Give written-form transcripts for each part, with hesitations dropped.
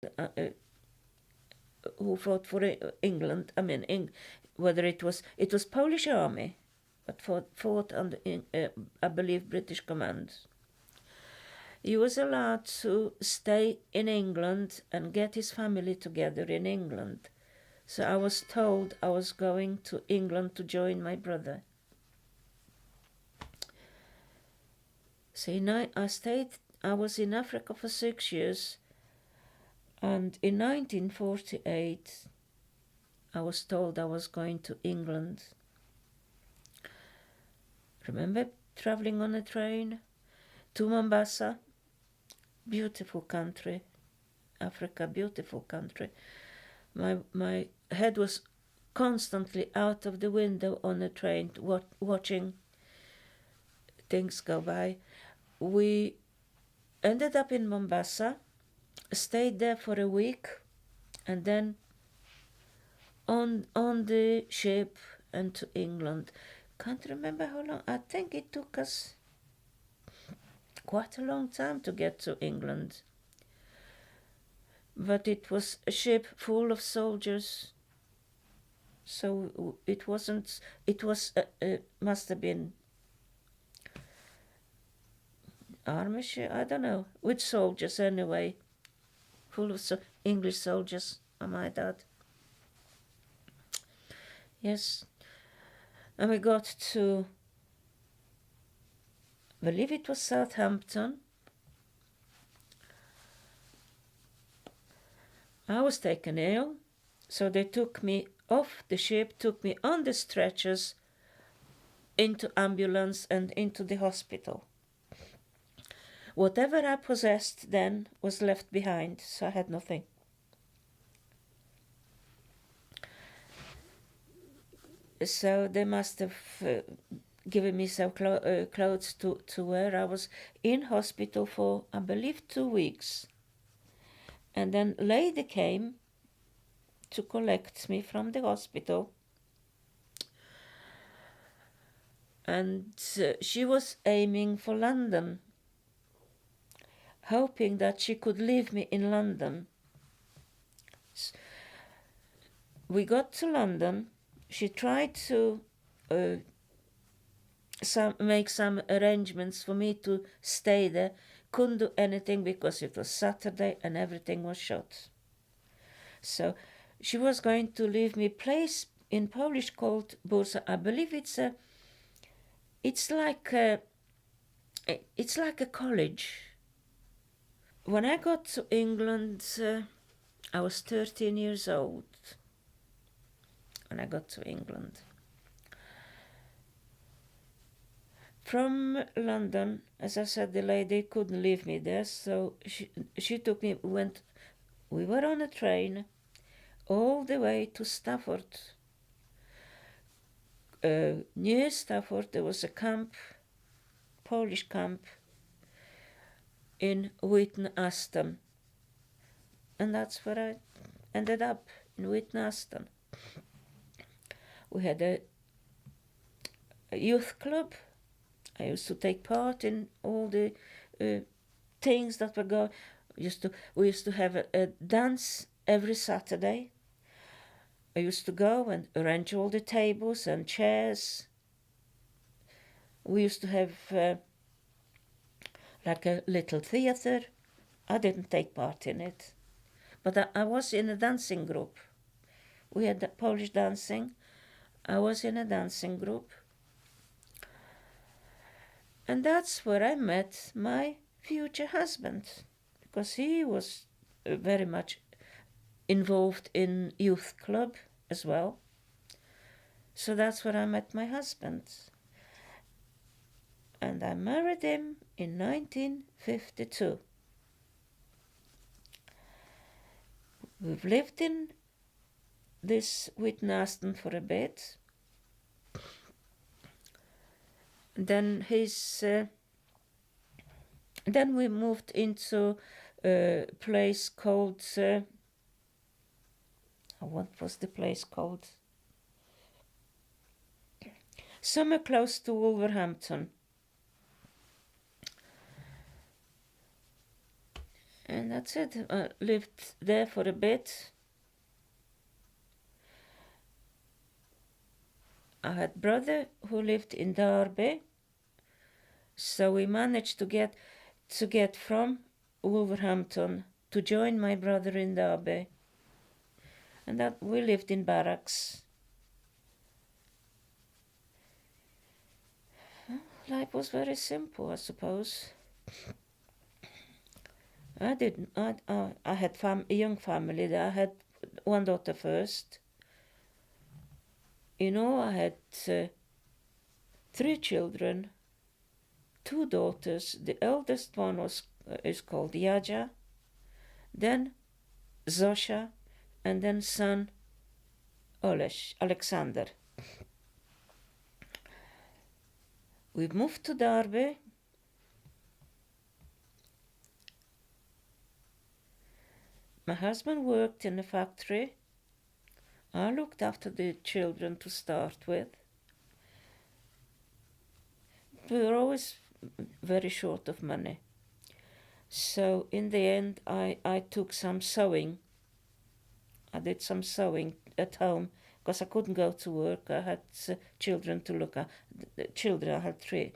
uh, uh, who fought for England. I mean, whether it was Polish army, but fought under, I believe, British command. He was allowed to stay in England and get his family together in England. So I was told I was going to England to join my brother. So I was in Africa for 6 years, and in 1948 I was told I was going to England. Remember traveling on a train to Mombasa? Beautiful country, Africa, beautiful country. My head was constantly out of the window on a train, watching things go by. We ended up in Mombasa, stayed there for a week, and then on the ship and to England. Can't remember how long. I think it took us quite a long time to get to England. But it was a ship full of soldiers, so it wasn't. It was must have been army ship. I don't know which soldiers anyway. Full of English soldiers, I might add. Yes, and we got to, I believe it was Southampton. I was taken ill, so they took me off the ship, took me on the stretchers into ambulance and into the hospital. Whatever I possessed then was left behind, so I had nothing. So they must have given me some clothes to wear. I was in hospital for, I believe, 2 weeks. And then lady came to collect me from the hospital. And she was aiming for London, hoping that she could leave me in London. We got to London. She tried to make some arrangements for me to stay there. Couldn't do anything because it was Saturday and everything was shut. So she was going to leave me place in Polish called Bursa. I believe it's like a college. When I got to England, I was 13 years old when I got to England. From London, as I said, the lady couldn't leave me there, so she took me. We were on a train all the way to Stafford. Near Stafford, there was a camp, Polish camp, in Witton-Aston, and that's where I ended up, in Witton-Aston. We had a youth club. I used to take part in all the things that were going. We used to have a dance every Saturday. I used to go and arrange all the tables and chairs. We used to have like a little theatre. I didn't take part in it, but I was in a dancing group. We had the Polish dancing. I was in a dancing group. And that's where I met my future husband, because he was very much involved in youth club as well. So that's where I met my husband. And I married him in 1952. We've lived in this Witton-Aston for a bit. Then then we moved into a place called, what was the place called? Somewhere close to Wolverhampton. And that's it. I lived there for a bit. I had a brother who lived in Derby, so we managed to get from Wolverhampton to join my brother in Derby, and that we lived in barracks. Life was very simple, I suppose. I didn't. I had a young family. I had one daughter first. I had 3 children, 2 daughters. The eldest one is called Yaja, then Zosha, and then son Alexander. We moved to Derby. My husband worked in a factory. I looked after the children to start with. We were always very short of money. So in the end, I took some sewing. I did some sewing at home because I couldn't go to work. I had children to look after. I had 3,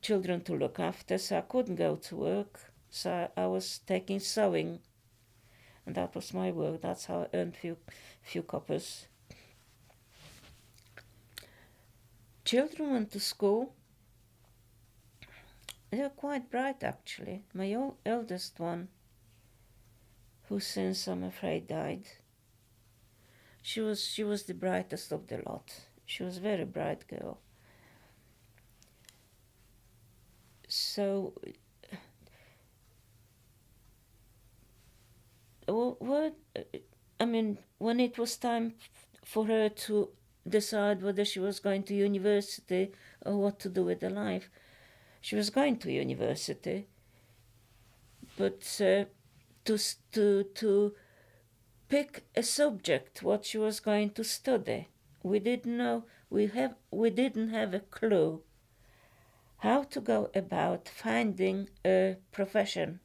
children to look after, so I couldn't go to work. So I was taking sewing, and that was my work. That's how I earned few coppers. Children went to school. They were quite bright, actually. My eldest one, who since I'm afraid died, she was the brightest of the lot. She was a very bright girl. So, when it was time for her to decide whether she was going to university or what to do with her life, she was going to university, but to pick a subject, what she was going to study, we didn't know. We didn't have a clue how to go about finding a profession.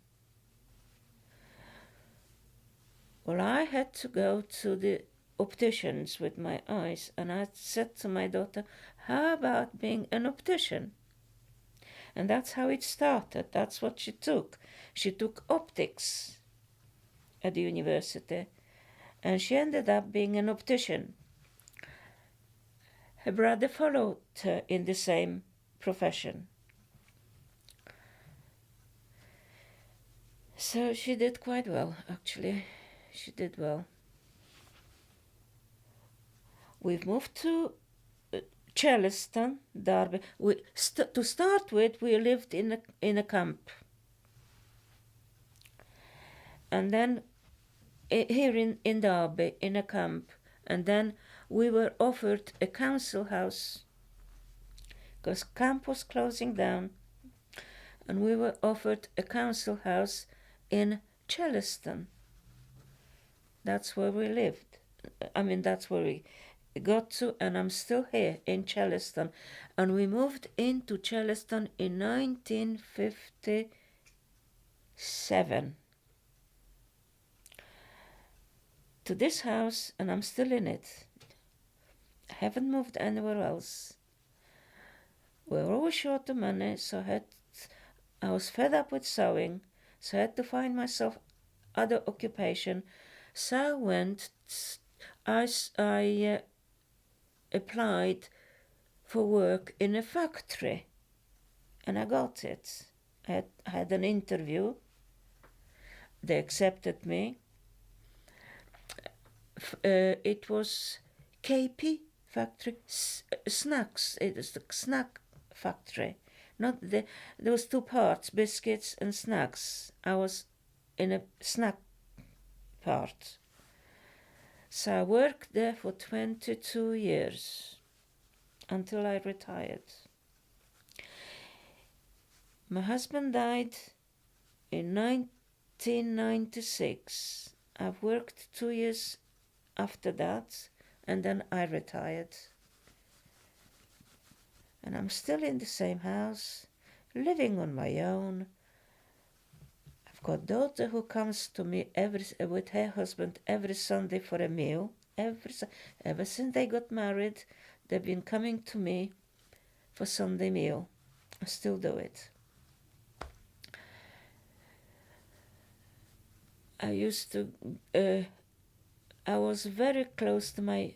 Well, I had to go to the opticians with my eyes, and I said to my daughter, how about being an optician? And that's how it started. That's what she took. She took optics at the university, and she ended up being an optician. Her brother followed her in the same profession. So she did quite well, actually. She did well. We've moved to Chellaston, Derby. To start with, we lived in a camp. And then here in Derby, in a camp. And then we were offered a council house because camp was closing down. And we were offered a council house in Chellaston. That's where we lived. That's where we got to, and I'm still here in Chellaston. And we moved into Chellaston in 1957 to this house, and I'm still in it. I haven't moved anywhere else. We were always short of money, so I was fed up with sewing, so I had to find myself other occupation. So I applied for work in a factory, and I got it. I had an interview. They accepted me. It was KP factory, snacks. It was the snack factory. There was 2 parts, biscuits and snacks. I was in a snack part. So I worked there for 22 years until I retired. My husband died in 1996. I've worked 2 years after that, and then I retired. And I'm still in the same house, living on my own. I've got daughter who comes to me with her husband every Sunday for a meal. Ever since they got married, they've been coming to me for Sunday meal. I still do it. I was very close to my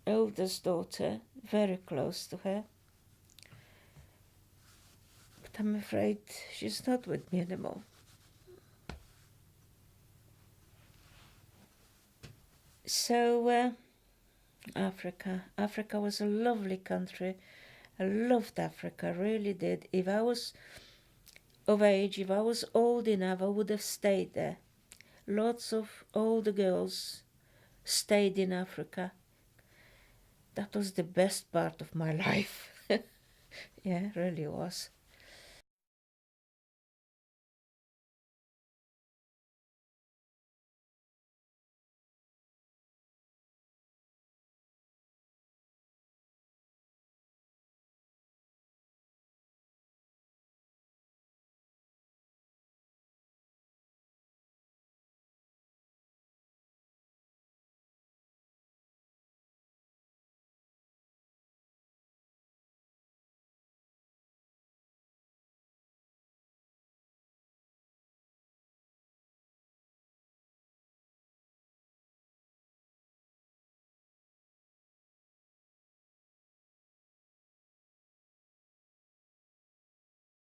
eldest daughter, very close to her. But I'm afraid she's not with me anymore. So, Africa was a lovely country. I loved Africa, really did. If I was of age, if I was old enough, I would have stayed there. Lots of older girls stayed in Africa. That was the best part of my life. Yeah, it really was.